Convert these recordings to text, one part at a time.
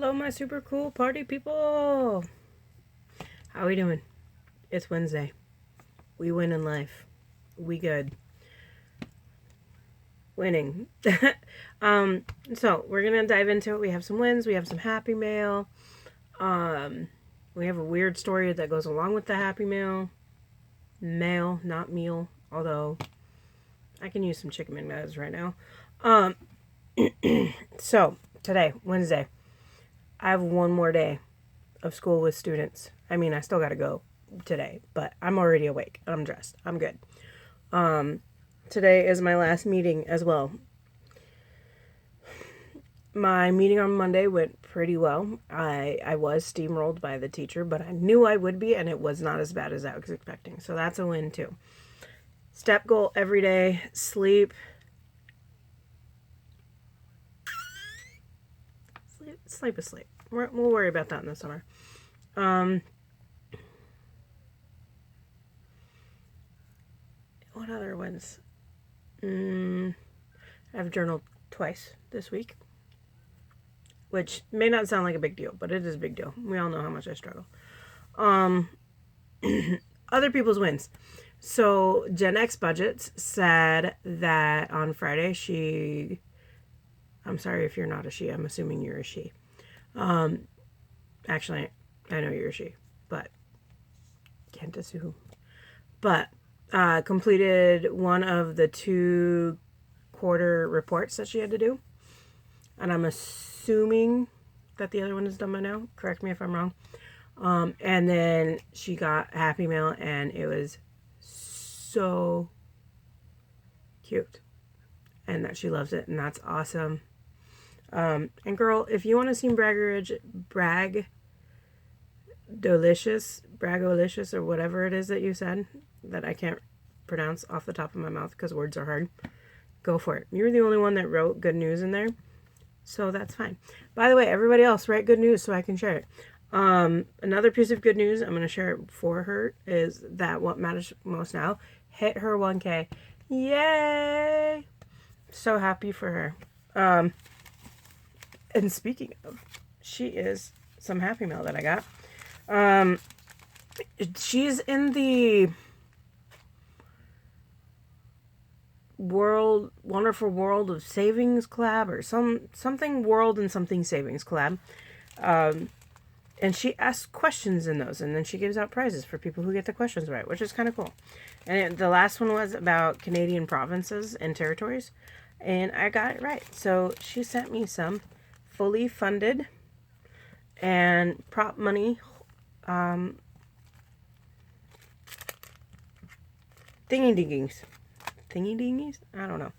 Hello, my super cool party people. How we doing? It's Wednesday. We win in life. We good. Winning. So we're gonna dive into it. We have some wins. We have some happy mail. We have a weird story that goes along with the happy mail. Mail, not meal. Although I can use some chicken McNuggets right now. So today, Wednesday, I have one more day of school with students. I mean, I still got to go today, but I'm already awake. I'm dressed. I'm good. Today is my last meeting as well. My meeting on Monday went pretty well. I was steamrolled by the teacher, but I knew I would be, and it was not as bad as I was expecting. So that's a win too. Step goal every day, sleep. Sleep is sleep. We'll worry about that in the summer. What other ones? I've journaled twice this week, which may not sound like a big deal, but it is a big deal. We all know how much I struggle. Other people's wins. So Gen X Budgets said that on Friday I'm sorry if you're not a she, I'm assuming you're a she. Actually, I know you're a she, but can't assume. But completed one of the 2 quarter reports that she had to do. And I'm assuming that the other one is done by now. Correct me if I'm wrong. And then she got Happy Mail, and it was so cute. And that she loves it, and that's awesome. And girl, if you want to seem bragolicious, or whatever it is that you said, that I can't pronounce off the top of my mouth because words are hard, go for it. You're the only one that wrote good news in there, so that's fine. By the way, everybody else, write good news so I can share it. Another piece of good news, I'm going to share it for her, is that what matters most now hit her 1K. Yay! So happy for her. And speaking of, she is some Happy Mail that I got. She's in the Wonderful World of Savings Collab, or something World and something Savings Collab. And she asks questions in those, and then she gives out prizes for people who get the questions right, which is kind of cool. And the last one was about Canadian provinces and territories, and I got it right. So she sent me some fully funded and prop money thingy-dingies. I don't know.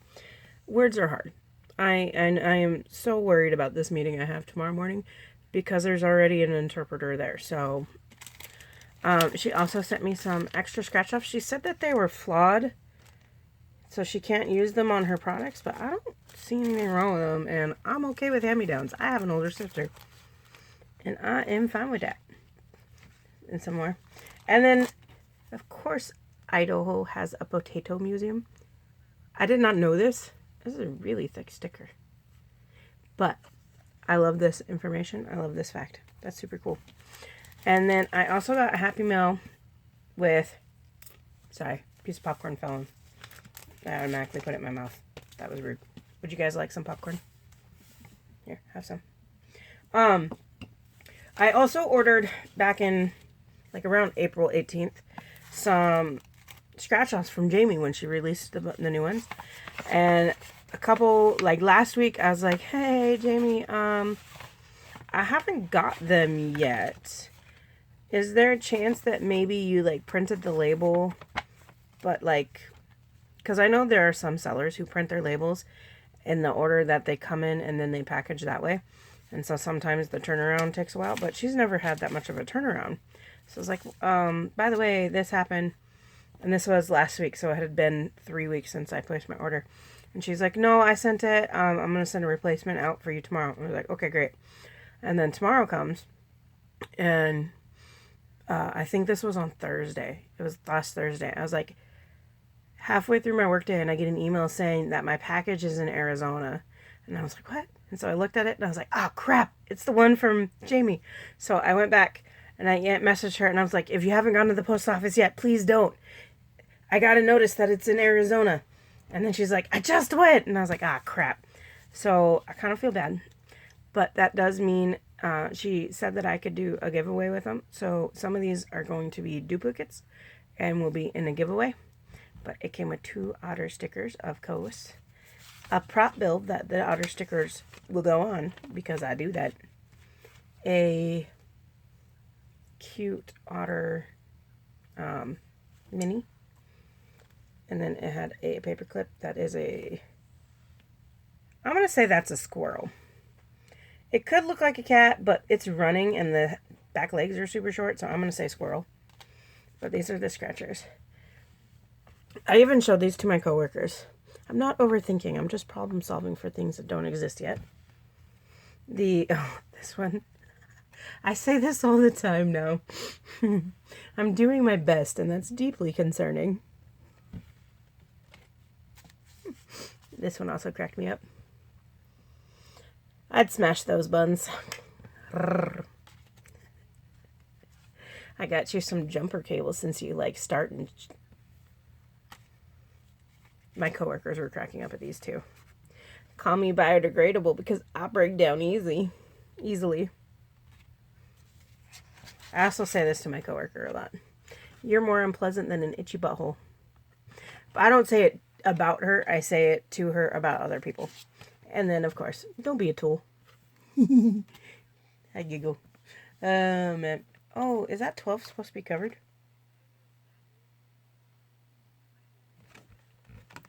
Words are hard. I am so worried about this meeting I have tomorrow morning because there's already an interpreter there. So she also sent me some extra scratch-offs. She said that they were flawed, so she can't use them on her products, but I don't see anything wrong with them, and I'm okay with hand-me-downs. I have an older sister, and I am fine with that. And some more. And then, of course, Idaho has a potato museum. I did not know this. This is a really thick sticker. But I love this information. I love this fact. That's super cool. And then I also got a Happy Meal with... Sorry, a piece of popcorn fell in. I automatically put it in my mouth. That was rude. Would you guys like some popcorn? Here, have some. I also ordered back in, like, around April 18th, some scratch-offs from Jamie when she released the new ones. And a couple, like, last week, I was like, hey, Jamie, I haven't got them yet. Is there a chance that maybe you, like, printed the label, but, like... Because I know there are some sellers who print their labels in the order that they come in, and then they package that way. And so sometimes the turnaround takes a while, but she's never had that much of a turnaround. So I was like, by the way, this happened, and this was last week, so it had been 3 weeks since I placed my order. And she's like, no, I sent it. I'm going to send a replacement out for you tomorrow. And I was like, okay, great. And then tomorrow comes, and I think this was on Thursday. It was last Thursday. I was like, halfway through my workday, and I get an email saying that my package is in Arizona. And I was like, what? And so I looked at it and I was like, oh crap, it's the one from Jamie. So I went back and I messaged her and I was like, if you haven't gone to the post office yet, please don't. I got to notice that it's in Arizona. And then she's like, I just went. And I was like, ah, crap. So I kind of feel bad. But that does mean she said that I could do a giveaway with them. So some of these are going to be duplicates and will be in a giveaway. But it came with 2 otter stickers, of course. A prop build that the otter stickers will go on because I do that. A cute otter mini. And then it had a paper clip that is I'm going to say that's a squirrel. It could look like a cat, but it's running and the back legs are super short, so I'm going to say squirrel. But these are the scratchers. I even showed these to my coworkers. I'm not overthinking. I'm just problem solving for things that don't exist yet. This one. I say this all the time now. I'm doing my best, and that's deeply concerning. This one also cracked me up. I'd smash those buns. I got you some jumper cables since you like start and... My coworkers were cracking up at these too. Call me biodegradable because I break down easily. I also say this to my coworker a lot. You're more unpleasant than an itchy butthole. But I don't say it about her. I say it to her about other people. And then, of course, don't be a tool. I giggle. Man. Oh, is that 12 supposed to be covered?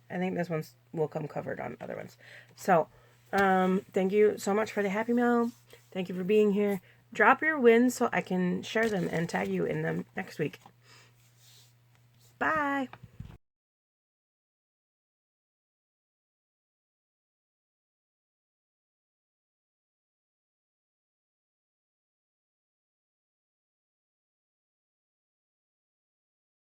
I think this one will come covered on other ones. So, thank you so much for the Happy Mail. Thank you for being here. Drop your wins so I can share them and tag you in them next week. Bye.